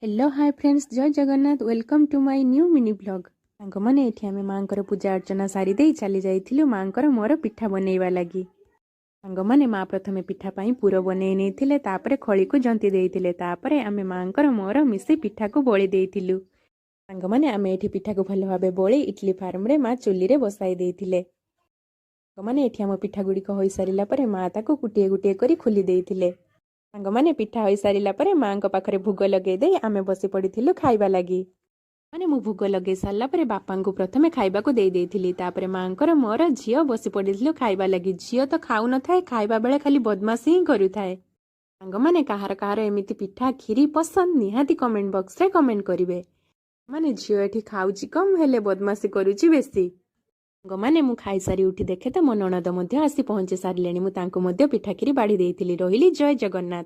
Hello hi friends, जय Jagannath. Welcome to my new mini blog. Song मैंने ये आम माँ पूजा अर्चना सारी दे चली जाइलु माँ मोर पिठा बनैवा लगी। सांग मैंने माँ प्रथमे पिठापाई पुर बनै नहीं खड़ी को जंती देते आम माँ मोर मिसी पिठा को बड़ी देलु। सांग मैंने आम ये पिठा को भल भाव बड़ी इडली फार्म रे माँ चुली रे बसाई देते। मैंने ये आम पिठा गुड़िक हो सारा माँ ताको गुटे गुटे कर खोली देते। सांग मैंने पिठा हो सारा माँ पाखे भोग लगे दे आमे बसी पड़ू खाइबा लगी। मैंने मु भोग लगे सारा बापा को प्रथमे खाइबा को दे देइथिली। तापरे माँ मोर झील बसी पड़ू खाइबा लगी। झील तो खाऊ न थाए, खाइबा बेले खाली बदमाशी ही करुए। सांग मैंने कहार कहार एमिति पिठा खीरी पसंद निहाती कमेंट बॉक्स रे कमेंट करिवे। माने झील एठी खाउची कम हेले बदमाशी करुची बेसी। सांग मैंने मु खाई सारी उठी देखे तो मो ननद मध्य आसी पहुंची सारिलेनी। मु तांको मध्य पिठा खीरी बाड़ी देइथिली। रहिली जय जगन्नाथ।